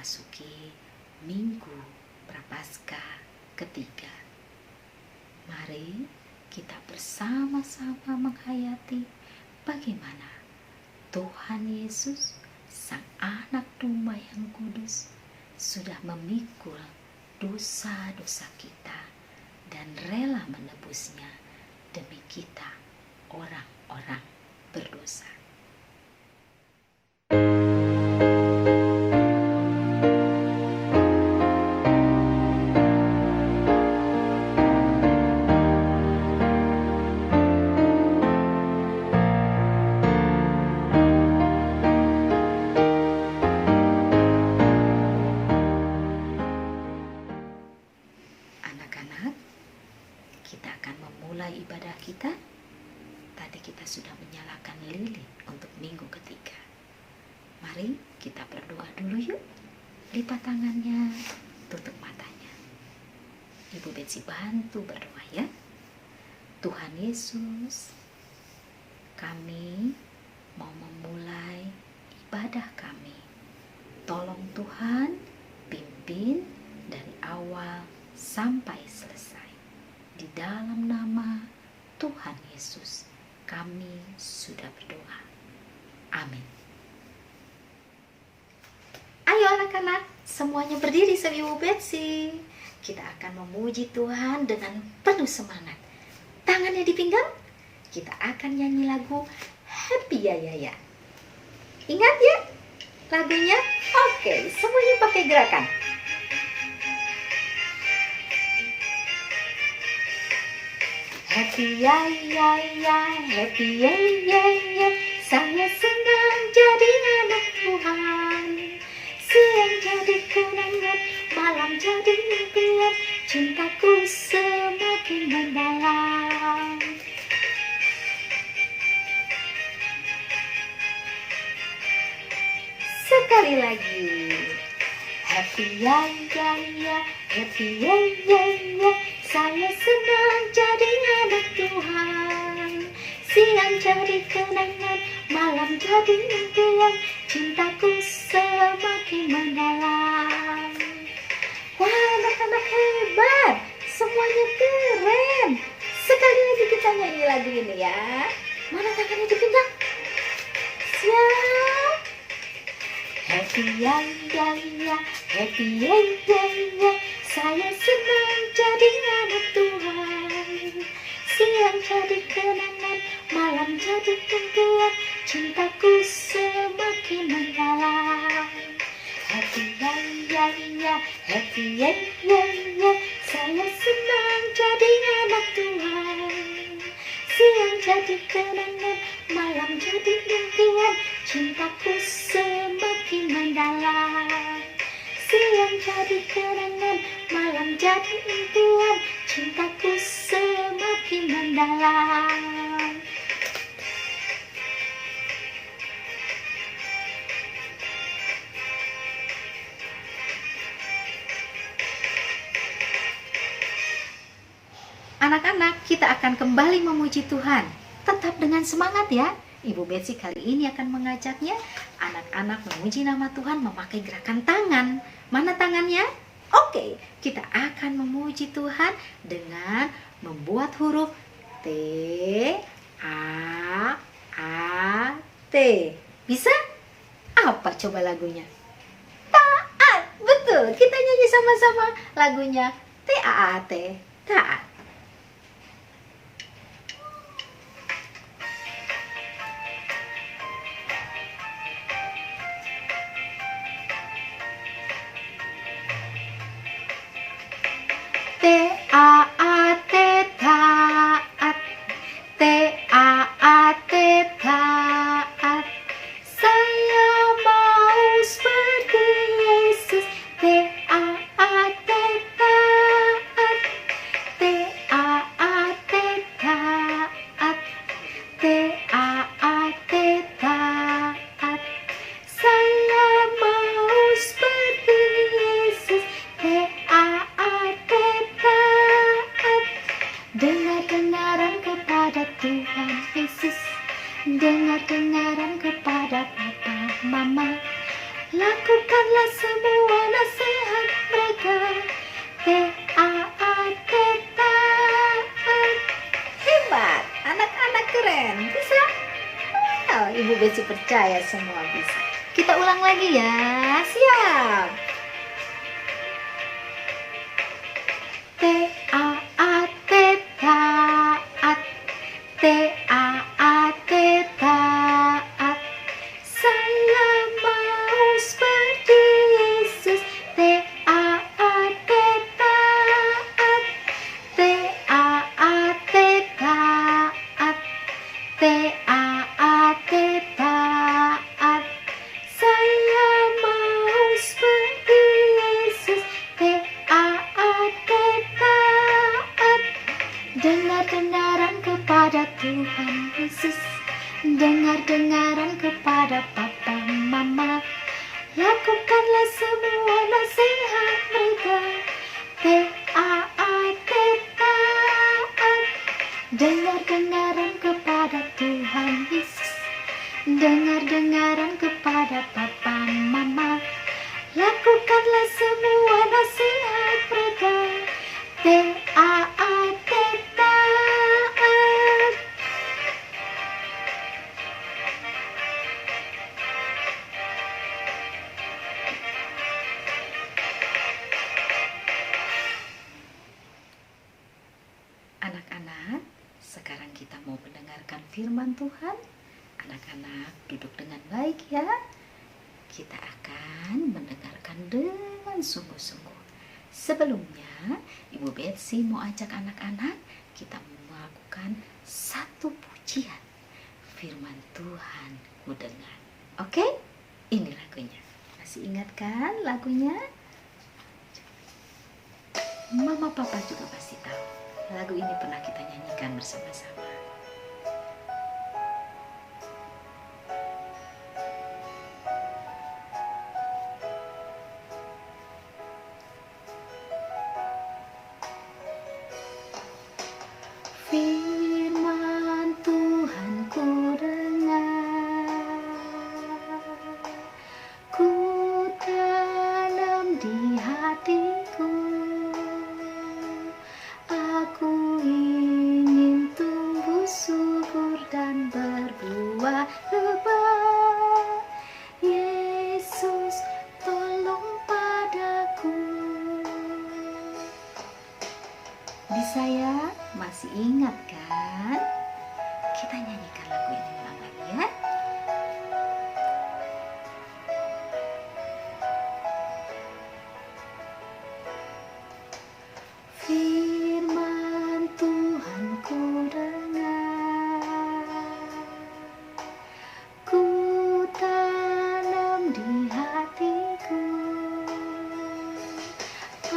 memasuki Minggu Prapaskah ketiga. Mari kita bersama-sama menghayati bagaimana Tuhan Yesus, Sang Anak Domba yang kudus, sudah memikul dosa-dosa kita dan rela menebusnya demi kita, orang-orang berdosa. Anak-anak, kita akan memulai ibadah kita. Tadi kita sudah menyalakan lilin untuk minggu ketiga. Mari kita berdoa dulu yuk. Lipat tangannya, tutup matanya. Ibu Betsy bantu berdoa ya. Tuhan Yesus, kami mau memulai ibadah kami. Tolong Tuhan pimpin dari awal sampai selesai. Di dalam nama Tuhan Yesus kami sudah berdoa. Amin. Ayo anak-anak, semuanya berdiri sama Ibu Betsy. Kita akan memuji Tuhan dengan penuh semangat. Tangannya di pinggang. Kita akan nyanyi lagu Happy Ya Ya Ya. Ingat ya lagunya? Oke, semuanya pakai gerakan. Happy ya ya ya, happy ya ya ya. Saya senang jadi anak Tuhan. Siang jadi kenangan, malam jadi impian. Cintaku semakin mendalam. Sekali lagi. Happy ya ya ya, happy ya ya ya. Saya senang jadi anak Tuhan. Siang jadi kenangan, malam jadi impian. Cintaku semakin mendalam. Wah, anak-anak hebat, semuanya keren. Sekali lagi kita nyanyi lagu ini ya. Mana tangannya di pinggang? Siap. Happy ya ya ya, happy ya ya ya. Saya senang jadi anak Tuhan. Siang jadi kenangan, malam jadi impian. Cintaku semakin mendalam. Happy ya ya ya, happy ya ya ya. Saya senang jadi anak Tuhan. Siang jadi kenangan, malam jadi impian. Cintaku semakin mendalam. Siang jadi kenangan, malam jadi impian. Cintaku semakin mendalam. Anak-anak, kita akan kembali memuji Tuhan. Tetap dengan semangat ya. Ibu Betsy kali ini akan mengajaknya anak-anak memuji nama Tuhan memakai gerakan tangan. Mana tangannya? Oke, kita akan memuji Tuhan dengan membuat huruf T, A, T. Bisa? Apa coba lagunya? Taat. Betul, kita nyanyi sama-sama lagunya T-A-A-T. Taat. T-A-A-T, taat. T-A-A-T, taat. Saya mau seperti Yesus. T-A-A-T, taat. T-A-A-T, taat. T-A-A-T, taat. Saya mau seperti Yesus. T-A-A-T, taat. Dengar-dengaran kepada Tuhan Yesus. Dengar-dengaran kepada Papa, Mama. Lakukanlah semua nasihat mereka. T-A-A-T, taat. Hebat, anak-anak keren. Bisa? Oh, Ibu Betsy percaya semua bisa. Kita ulang lagi ya. Siap. T-A-A-T, taat. T-A-A-T, taat. Saya mau seperti Yesus. T-A-A-T, taat. T-A-A-T, taat. T-A-A-T, taat. Saya mau seperti Yesus. T-A-A-T, taat. Dengar-dengaran kepada Tuhan Yesus. Dengar-dengaran kepada Papa Mama. Lakukanlah semua nasihat mereka. T-A-A-T, taat. Dengar-dengaran kepada Tuhan Yesus. Dengar-dengaran kepada Papa Mama. Lakukanlah semua nasihat mereka. T-A-A-T, taat. Anak-anak, sekarang kita mau mendengarkan firman Tuhan. Anak-anak, duduk dengan baik ya. Kita akan mendengarkan dengan sungguh-sungguh. Sebelumnya, Ibu Betsy mau ajak anak-anak kita melakukan satu pujian. Firman Tuhan ku dengar. Oke? Ini lagunya. Masih ingat kan lagunya? Mama Papa juga pasti tahu. Lagu ini pernah kita nyanyikan bersama-sama. Firman Tuhan ku dengar, ku tanam di hatiku. Aku ingin tumbuh subur dan berbuah lebat. Yesus, tolong padaku. Bisa ya? Masih ingat kan? Kita nyanyikan lagu ini ulang lagi ya. Firman Tuhan ku dengar, ku tanam di hatiku.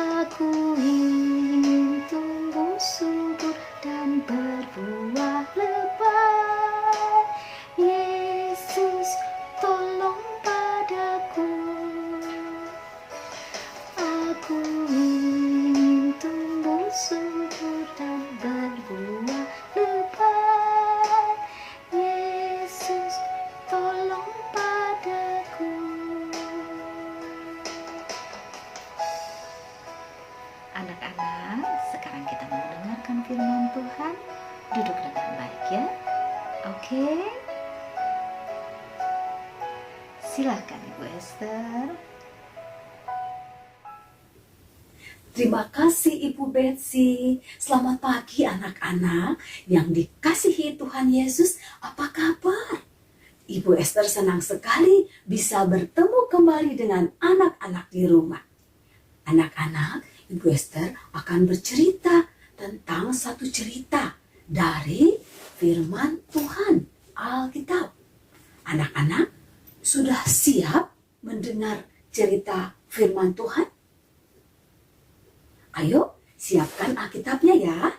Aku ingin tumbuh subur dan berbuah lebat. Yesus, tolong padaku. Aku ingin tumbuh subur dan berbuah lebat. Yesus, tolong padaku. Anak-anak, sekarang kita mau mendengarkan firman Tuhan. Duduk dengan baik ya. Oke? Silakan Ibu Esther. Terima kasih Ibu Betsy. Selamat pagi anak-anak yang dikasihi Tuhan Yesus. Apa kabar? Ibu Esther senang sekali bisa bertemu kembali dengan anak-anak di rumah. Anak-anak, Ibu Esther akan bercerita tentang satu cerita dari firman Tuhan, Alkitab. Anak-anak, sudah siap mendengar cerita firman Tuhan? Ayo, siapkan Alkitabnya ya.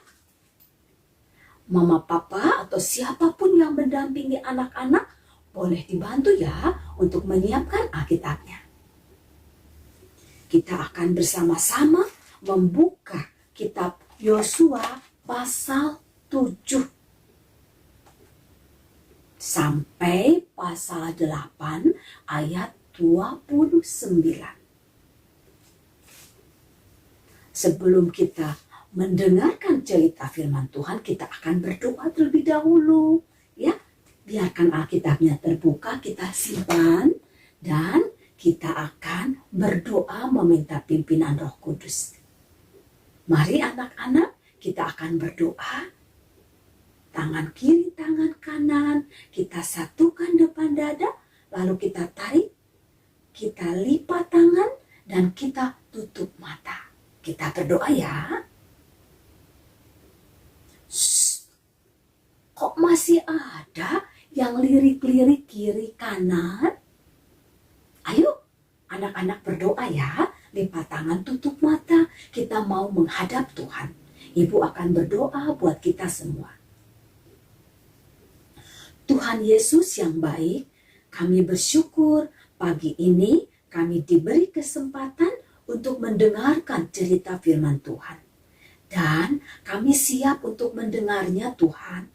Mama, Papa, atau siapapun yang mendampingi anak-anak boleh dibantu ya untuk menyiapkan Alkitabnya. Kita akan bersama-sama membuka kitab Yosua pasal 7 sampai pasal 8 ayat 29. Sebelum kita mendengarkan cerita firman Tuhan, kita akan berdoa terlebih dahulu. Ya, biarkan Alkitabnya terbuka, kita simpan, dan kita akan berdoa meminta pimpinan Roh Kudus. Mari anak-anak, kita akan berdoa. Tangan kiri, tangan kanan, kita satukan depan dada, lalu kita tarik, kita lipat tangan, dan kita tutup mata. Kita berdoa ya. Shh, kok masih ada yang lirik-lirik kiri kanan? Ayo, anak-anak berdoa ya. Lipat tangan, tutup mata. Kita mau menghadap Tuhan. Ibu akan berdoa buat kita semua. Tuhan Yesus yang baik, kami bersyukur pagi ini kami diberi kesempatan untuk mendengarkan cerita firman Tuhan. Dan kami siap untuk mendengarnya Tuhan.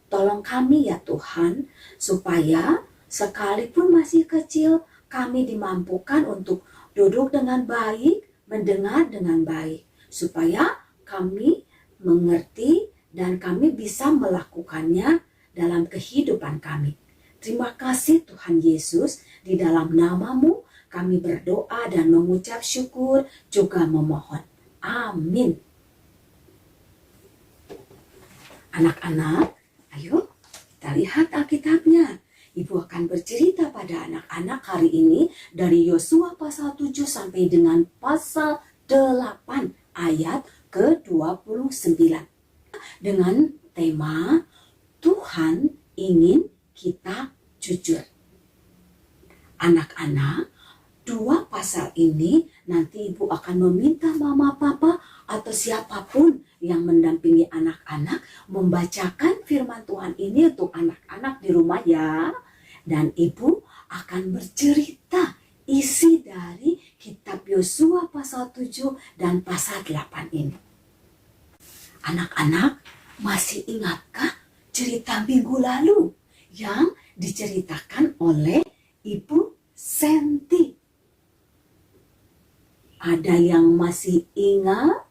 Tolong kami ya Tuhan, supaya sekalipun masih kecil, kami dimampukan untuk duduk dengan baik, mendengar dengan baik. Supaya kami mengerti dan kami bisa melakukannya dalam kehidupan kami. Terima kasih Tuhan Yesus, di dalam nama-Mu kami berdoa dan mengucap syukur juga memohon. Amin. Anak-anak, ayo kita lihat Alkitabnya. Ibu akan bercerita pada anak-anak hari ini dari Yosua pasal 7 sampai dengan pasal 8 ayat ke-29. Dengan tema Tuhan ingin kita jujur. Anak-anak, 2 pasal ini nanti ibu akan meminta mama, papa, atau siapapun yang mendampingi anak-anak membacakan firman Tuhan ini untuk anak-anak di rumah ya. Dan ibu akan bercerita isi dari kitab Yosua pasal 7 dan pasal 8 ini. Anak-anak, masih ingatkah cerita minggu lalu yang diceritakan oleh Ibu Senti? Ada yang masih ingat?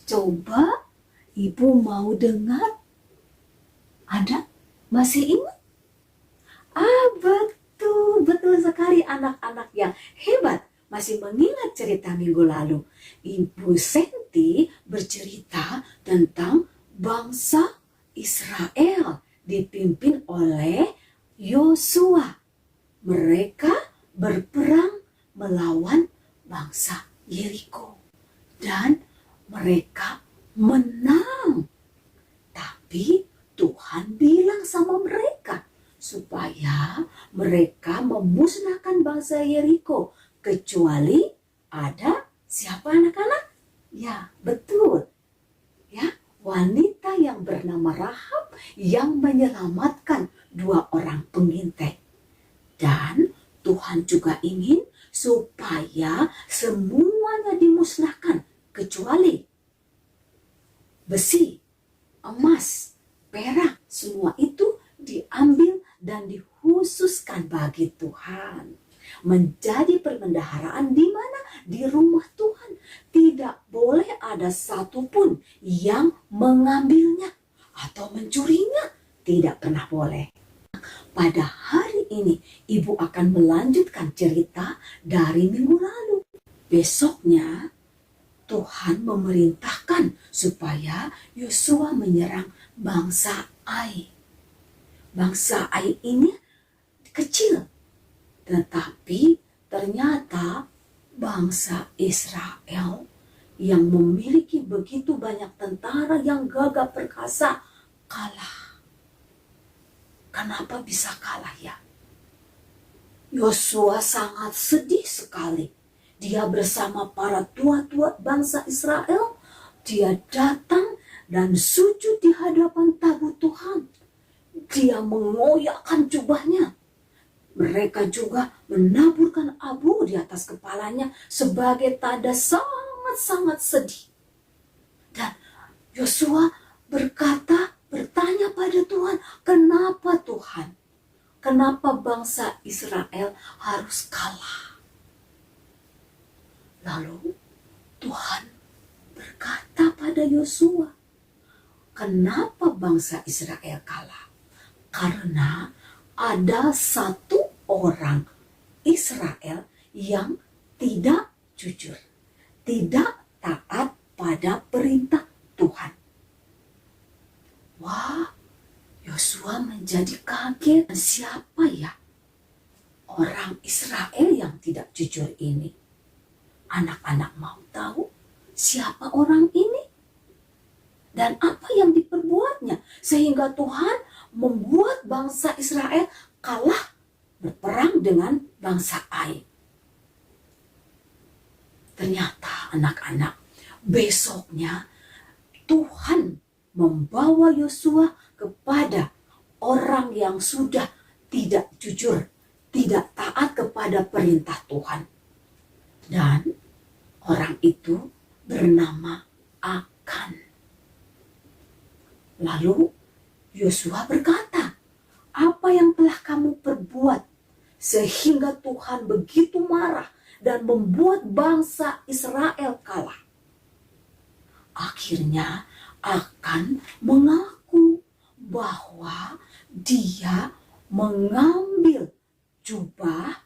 Coba ibu mau dengar? Ada? Masih ingat? Betul sekali anak-anak yang hebat masih mengingat cerita minggu lalu. Ibu Senti bercerita tentang bangsa Israel dipimpin oleh Yosua. Mereka berperang melawan bangsa Yeriko dan mereka menang. Tapi Tuhan bilang sama mereka supaya mereka memusnahkan bangsa Yeriko kecuali ada siapa anak-anak? Ya, betul. Ya, wanita yang bernama Rahab yang menyelamatkan 2 orang pengintai. Dan Tuhan juga ingin supaya semuanya dimusnahkan kecuali besi, emas, perak, semua itu diambil dan dikhususkan bagi Tuhan. Menjadi perbendaharaan di mana? Di rumah Tuhan. Tidak boleh ada satupun yang mengambilnya atau mencurinya. Tidak pernah boleh. Pada hari ini, ibu akan melanjutkan cerita dari minggu lalu. Besoknya, Tuhan memerintahkan supaya Yosua menyerang bangsa Ai. Bangsa Ai ini kecil, tetapi ternyata bangsa Israel yang memiliki begitu banyak tentara yang gagah perkasa kalah. Kenapa bisa kalah ya? Yosua sangat sedih sekali. Dia bersama para tua-tua bangsa Israel, dia datang dan sujud di hadapan tabut Tuhan. Dia mengoyakkan jubahnya. Mereka juga menaburkan abu di atas kepalanya sebagai tanda sangat-sangat sedih. Dan Yosua bertanya pada Tuhan, kenapa Tuhan? kenapa bangsa Israel harus kalah. Lalu Tuhan berkata pada Yosua, kenapa bangsa Israel kalah? Karena ada satu orang Israel yang tidak jujur, tidak taat pada perintah Tuhan. Wah, Yosua menjadi kaget. Siapa ya orang Israel yang tidak jujur ini? Anak-anak mau tahu siapa orang ini? Dan apa yang diperbuatnya sehingga Tuhan membuat bangsa Israel kalah berperang dengan bangsa Ai. Ternyata anak-anak, besoknya Tuhan membawa Yosua kepada orang yang sudah tidak jujur, tidak taat kepada perintah Tuhan. Dan orang itu bernama Akan. Lalu Yosua berkata, apa yang telah kamu perbuat sehingga Tuhan begitu marah dan membuat bangsa Israel kalah? Akhirnya Akan mengaku bahwa dia mengambil jubah,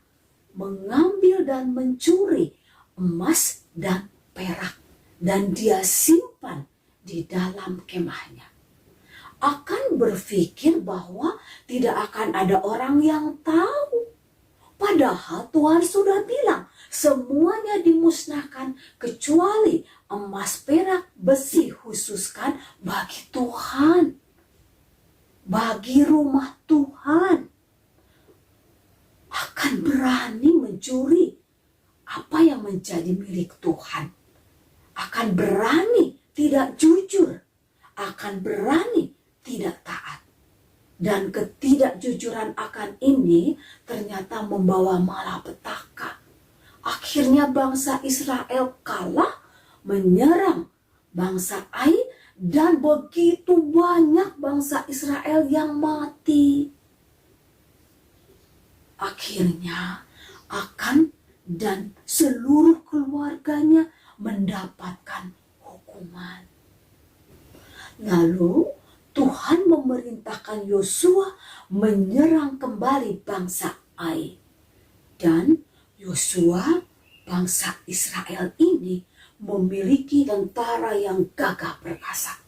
mengambil dan mencuri emas dan perak, dan dia simpan di dalam kemahnya. Akan berpikir bahwa tidak akan ada orang yang tahu. Padahal Tuhan sudah bilang semuanya dimusnahkan kecuali emas, perak, besi khususkan bagi Tuhan, bagi rumah Tuhan. Akan berani mencuri apa yang menjadi milik Tuhan. Akan berani tidak jujur, akan berani tidak taat. Dan ketidakjujuran Akan ini ternyata membawa malapetaka. Akhirnya bangsa Israel kalah, menyerang bangsa Ai, dan begitu banyak bangsa Israel yang mati. Akhirnya Akan dan seluruh keluarganya mendapatkan hukuman. Lalu Tuhan memerintahkan Yosua menyerang kembali bangsa Ai. Dan Yosua, bangsa Israel ini, memiliki tentara yang gagah perkasa.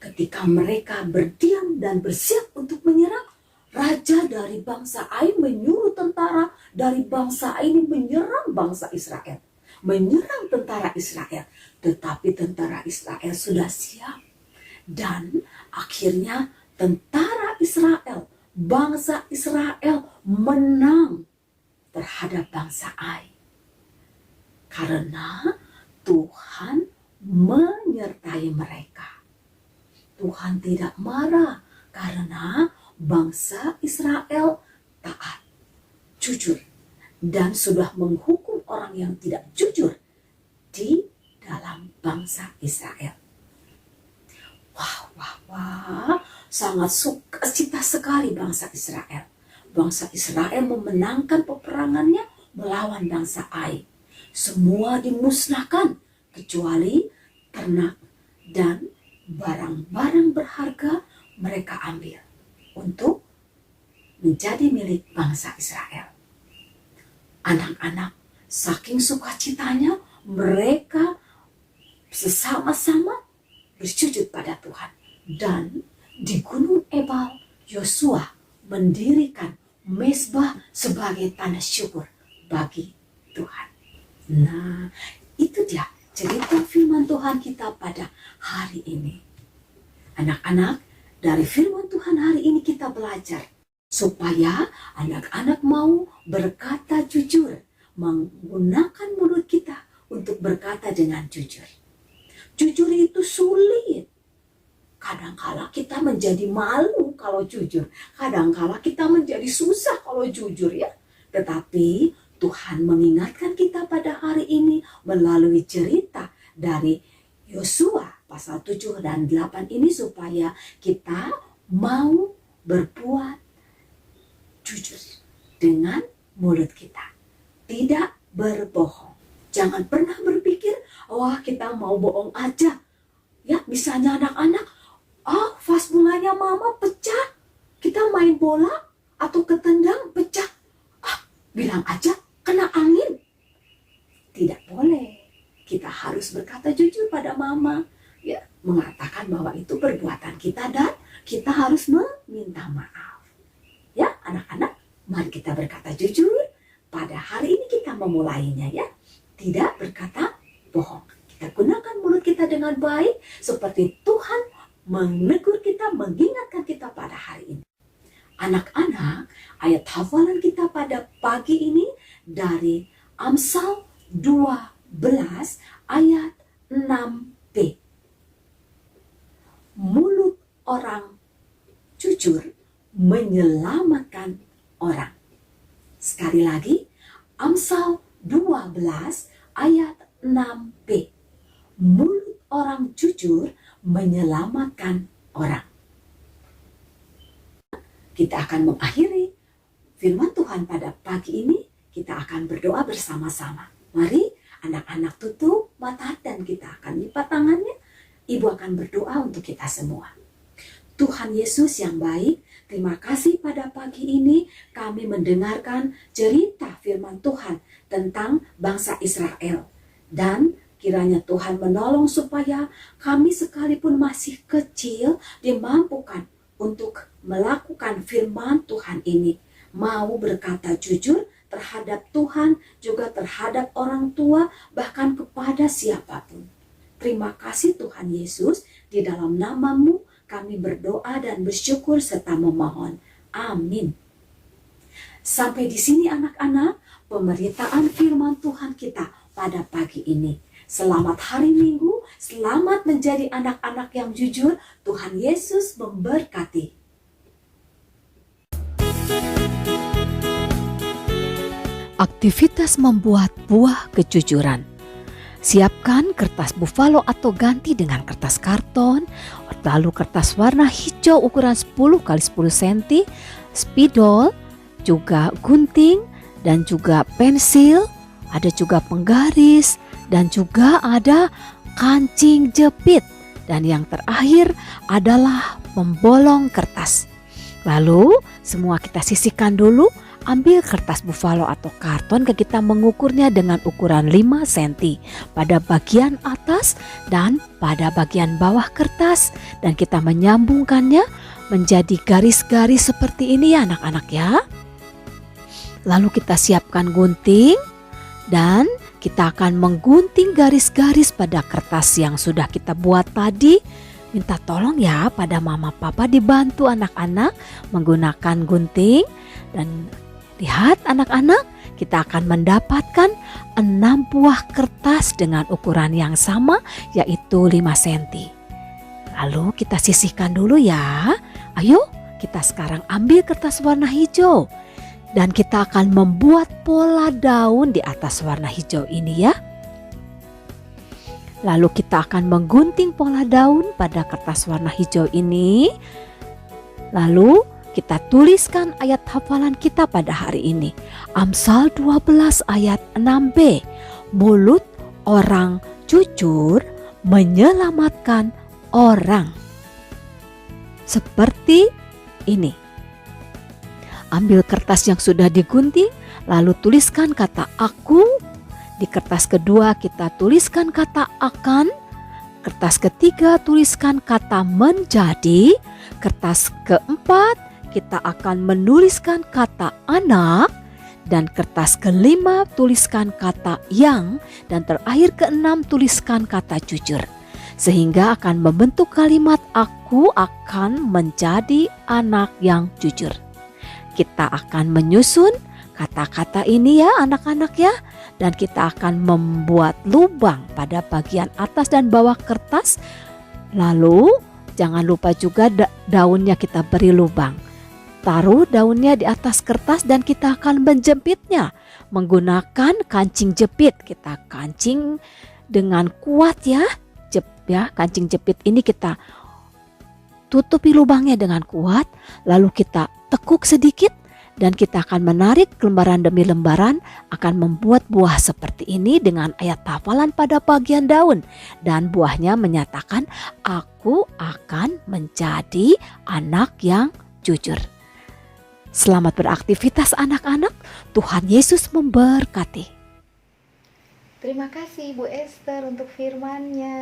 Ketika mereka berdiam dan bersiap untuk menyerang, raja dari bangsa Ai menyuruh tentara dari bangsa Ai ini menyerang bangsa Israel, menyerang tentara Israel. Tetapi tentara Israel sudah siap. Dan akhirnya tentara Israel, bangsa Israel menang terhadap bangsa Ai. Karena Tuhan menyertai mereka. Tuhan tidak marah karena bangsa Israel taat, jujur, dan sudah menghukum orang yang tidak jujur di dalam bangsa Israel. Wah, sangat sukacita sekali bangsa Israel. Bangsa Israel memenangkan peperangannya melawan bangsa Ai. Semua dimusnahkan kecuali ternak dan barang-barang berharga mereka ambil untuk menjadi milik bangsa Israel. Anak-anak, saking sukacitanya mereka bersama-sama bersujud pada Tuhan. Dan di Gunung Ebal, Yosua mendirikan mezbah sebagai tanda syukur bagi Tuhan. Nah, itu dia cerita firman Tuhan kita pada hari ini. Anak-anak, dari firman Tuhan hari ini kita belajar supaya anak-anak mau berkata jujur, menggunakan mulut kita untuk berkata dengan jujur. Jujur itu sulit. Kadangkala kita menjadi malu kalau jujur. Kadangkala kita menjadi susah kalau jujur ya. Tetapi Tuhan mengingatkan kita pada hari ini melalui cerita dari Yosua pasal 7 dan 8 ini supaya kita mau berbuat jujur dengan mulut kita. Tidak berbohong. Jangan pernah berpikir, wah kita mau bohong aja. Ya, misalnya anak-anak, vas bunganya mama pecah. Kita main bola atau ketendang pecah. Bilang aja kena angin. Tidak boleh. Kita harus berkata jujur pada mama. Ya, mengatakan bahwa itu perbuatan kita dan kita harus meminta maaf. Ya, anak-anak, mari kita berkata jujur. Pada hari ini kita memulainya ya. Tidak berkata bohong. Kita gunakan mulut kita dengan baik seperti Tuhan menegur kita, mengingatkan kita pada hari ini. Anak-anak, ayat hafalan kita pada pagi ini dari Amsal 12 ayat 6b. Mulut orang jujur menyelamatkan orang. Sekali lagi, Amsal 12 ayat 6b. Mulut orang jujur menyelamatkan orang. Kita akan mengakhiri firman Tuhan pada pagi ini. Kita akan berdoa bersama-sama. Mari anak-anak tutup mata dan kita akan lipat tangannya. Ibu akan berdoa untuk kita semua. Tuhan Yesus yang baik, terima kasih pada pagi ini kami mendengarkan cerita firman Tuhan tentang bangsa Israel. Dan kiranya Tuhan menolong supaya kami sekalipun masih kecil dimampukan untuk melakukan firman Tuhan ini. Mau berkata jujur terhadap Tuhan, juga terhadap orang tua, bahkan kepada siapapun. Terima kasih Tuhan Yesus, di dalam nama-Mu kami berdoa dan bersyukur serta memohon. Amin. Sampai di sini anak-anak, pemberitaan firman Tuhan kita pada pagi ini. Selamat hari Minggu, selamat menjadi anak-anak yang jujur. Tuhan Yesus memberkati. Aktivitas membuat buah kejujuran. Siapkan kertas buffalo atau ganti dengan kertas karton, lalu kertas warna hijau ukuran 10 x 10 cm, spidol, juga gunting, dan juga pensil, ada juga penggaris, dan juga ada kancing jepit. Dan yang terakhir adalah pembolong kertas. Lalu semua kita sisihkan dulu. Ambil kertas buffalo atau karton, kita mengukurnya dengan ukuran 5 cm pada bagian atas dan pada bagian bawah kertas, dan kita menyambungkannya menjadi garis-garis seperti ini ya anak-anak ya. Lalu kita siapkan gunting dan kita akan menggunting garis-garis pada kertas yang sudah kita buat tadi. Minta tolong ya pada mama papa dibantu anak-anak menggunakan gunting. Dan lihat anak-anak, kita akan mendapatkan 6 buah kertas dengan ukuran yang sama, yaitu 5 cm. Lalu kita sisihkan dulu ya. Ayo kita sekarang ambil kertas warna hijau. Dan kita akan membuat pola daun di atas warna hijau ini ya. Lalu kita akan menggunting pola daun pada kertas warna hijau ini. Lalu kita tuliskan ayat hafalan kita pada hari ini. Amsal 12 ayat 6b. Mulut orang jujur menyelamatkan orang. Seperti ini. Ambil kertas yang sudah digunting, lalu tuliskan kata aku. Di kertas kedua kita tuliskan kata akan. Kertas ketiga tuliskan kata menjadi. Kertas keempat kita akan menuliskan kata anak, dan kertas kelima tuliskan kata yang, dan terakhir keenam tuliskan kata jujur. Sehingga akan membentuk kalimat aku akan menjadi anak yang jujur. Kita akan menyusun kata-kata ini ya anak-anak ya, dan kita akan membuat lubang pada bagian atas dan bawah kertas. Lalu jangan lupa juga daunnya kita beri lubang. Taruh daunnya di atas kertas dan kita akan menjepitnya menggunakan kancing jepit. Kita kancing dengan kuat ya. Kancing jepit ini kita tutupi lubangnya dengan kuat. Lalu kita tekuk sedikit Dan kita akan menarik lembaran demi lembaran, akan membuat buah seperti ini dengan ayat hafalan pada bagian daun. Dan buahnya menyatakan, aku akan menjadi anak yang jujur. Selamat beraktivitas anak-anak, Tuhan Yesus memberkati. Terima kasih Bu Esther untuk firman-Nya.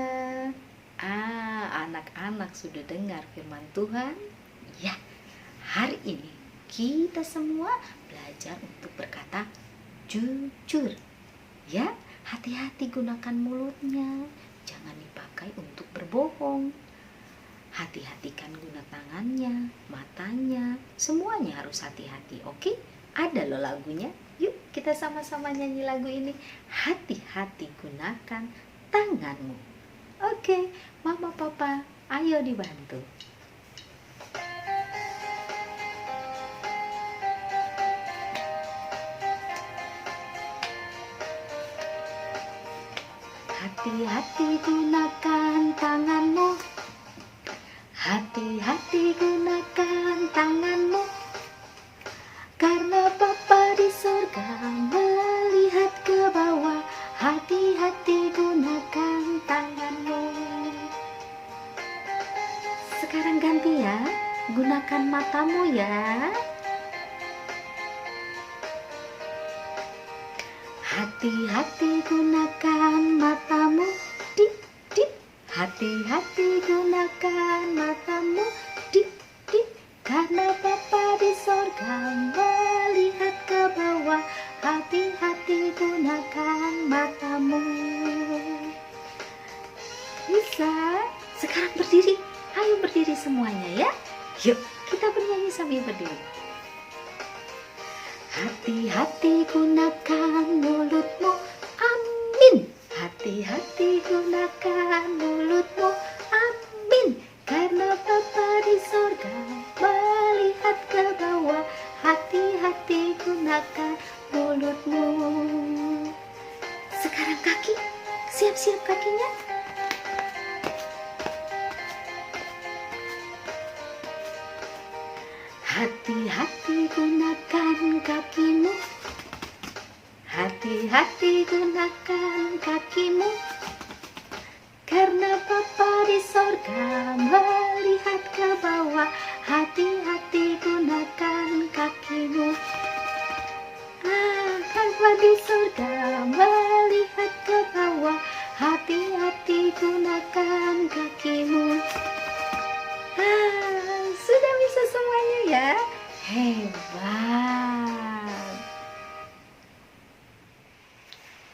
Anak-anak sudah dengar firman Tuhan? Ya, hari ini kita semua belajar untuk berkata jujur. Ya, hati-hati gunakan mulutnya, jangan dipakai untuk berbohong. Hati-hatikan guna tangannya, matanya, semuanya harus hati-hati, oke? Ada loh lagunya. Yuk kita sama-sama nyanyi lagu ini. Hati-hati gunakan tanganmu. Oke, Mama Papa, ayo dibantu. Hati-hati gunakan tanganmu. Hati-hati gunakan tanganmu. Karena Bapa di surga melihat ke bawah. Hati-hati gunakan tanganmu. Sekarang ganti ya, gunakan matamu ya. Hati-hati gunakan matamu. Dip, dip. Hati-hati gunakan matamu. Dip, dip. Karena Bapa di sorga melihat ke bawah. Hati-hati gunakan matamu. Bisa? Sekarang berdiri. Ayo berdiri semuanya ya. Yuk kita bernyanyi sambil berdiri. Hati-hati gunakan mulutmu. Amin. Hati-hati gunakan mulutmu. Amin. Karena Bapa di sorga melihat ke bawah. Hati-hati gunakan mulutmu. Sekarang kaki. Siap-siap kakinya. Hati-hati gunakan kakimu. Hati-hati gunakan kakimu. Karena Bapa di sorga melihat ke bawah. Hati-hati gunakan kakimu. Bapa di sorga melihat ke bawah. Hati-hati gunakan kakimu. Sudah bisa semuanya ya? Hebat.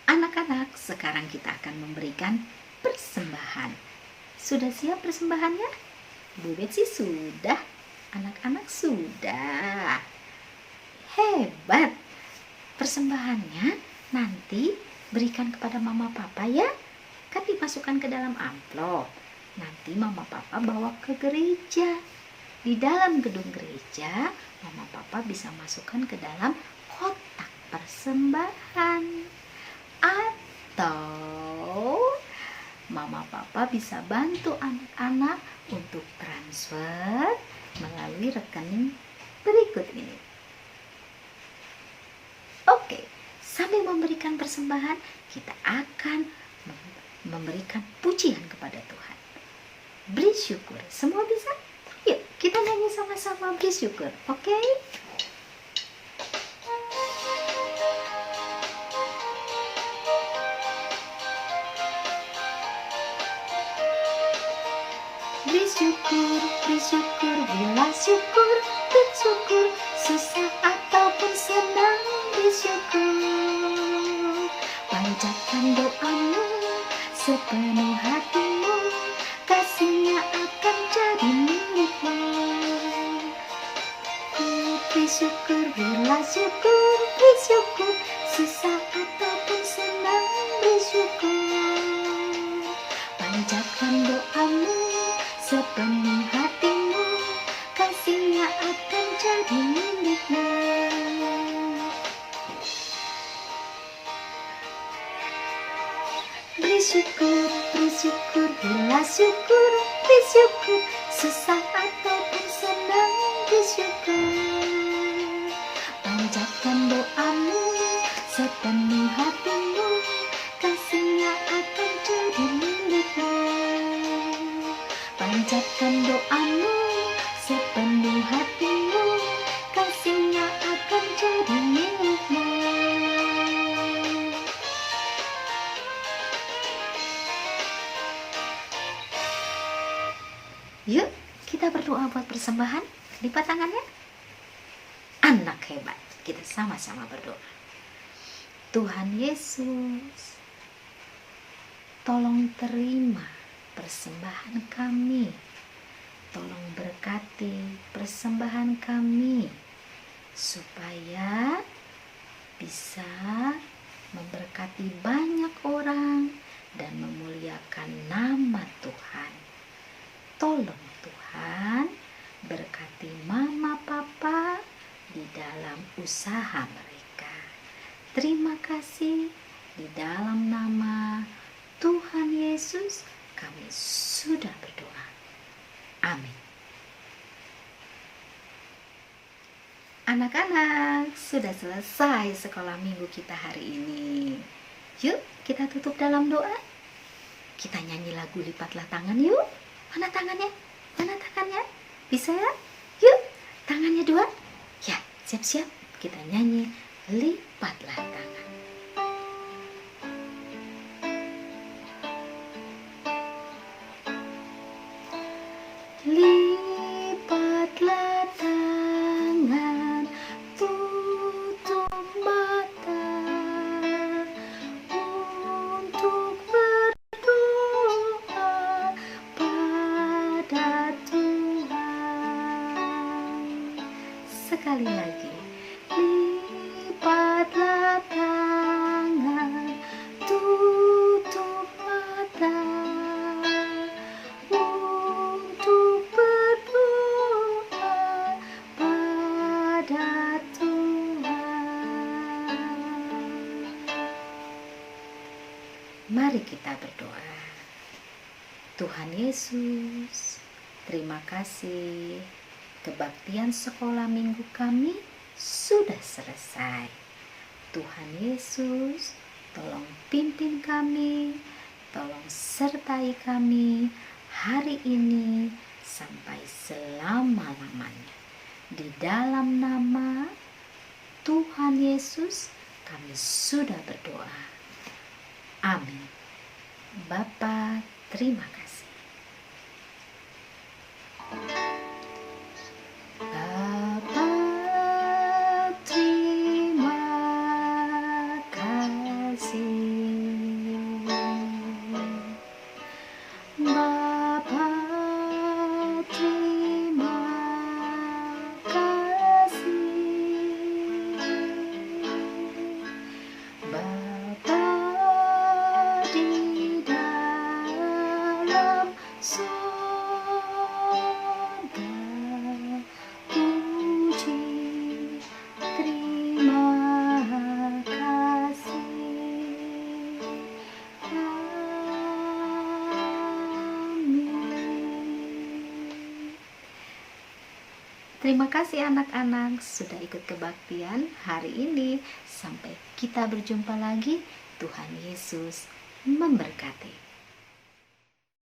Anak-anak, sekarang kita akan memberikan persembahan. Sudah siap persembahannya? Bu Betsy sudah. Anak-anak sudah. Hebat. Persembahannya nanti berikan kepada Mama Papa ya. Kan dimasukkan ke dalam amplop. Nanti Mama Papa bawa ke gereja. Di dalam gedung gereja, Mama Papa bisa masukkan ke dalam kotak persembahan. Atau Mama Papa bisa bantu anak-anak untuk transfer melalui rekening berikut ini. Oke, sambil memberikan persembahan, kita akan memberikan pujian kepada Tuhan. Beri syukur. Semua bisa? Yuk, kita nyanyi sama-sama beri syukur. Oke? Beri syukur, bila syukur, bersyukur, susah ataupun senang, beri syukur. Panjatkan doamu sepenuh hatimu, kasihnya akan jadi milikmu. Beri syukur, bila syukur, bersyukur, susah ataupun senang, beri syukur. Panjatkan doamu sepenuh hatimu, kasihnya akan jadi milikmu. Bersyukur, bila syukur, bersyukur, susah ataupun senang, bersyukur. hatimu, kasihnya akan jadi milikmu. Yuk, kita berdoa buat persembahan. Lipat tangannya. Anak hebat, kita sama-sama berdoa. Tuhan Yesus, tolong terima persembahan kami. Tolong berkati persembahan kami supaya bisa memberkati banyak orang dan memuliakan nama Tuhan. Tolong Tuhan, berkati mama papa di dalam usaha mereka. Terima kasih, di dalam nama Tuhan Yesus kami sudah berdoa. Amin. Anak-anak, sudah selesai sekolah minggu kita hari ini. Yuk, kita tutup dalam doa. Kita nyanyi lagu Lipatlah Tangan yuk. Mana tangannya? Mana tangannya? Bisa ya? Yuk, tangannya dua. Ya, siap-siap. Kita nyanyi Lipatlah Tangan. Lipatlah tangan, tutup mata untuk berdoa pada Tuhan. Sekali lagi, lipatlah tangan, tutup mata untuk berdoa pada Tuhan. Mari kita berdoa. Tuhan Yesus, terima kasih. Kebaktian sekolah minggu kami sudah selesai. Tuhan Yesus, tolong pimpin kami, tolong sertai kami hari ini sampai selama-lamanya. Di dalam nama Tuhan Yesus kami sudah berdoa. Amin. Bapa, terima kasih. Bapa, terima kasih. Bapa, terima kasih. Bapa di dalam surga, puji, terima kasih. Amin. Terima kasih anak-anak sudah ikut kebaktian hari ini. Sampai kita berjumpa lagi. Tuhan Yesus memberkati.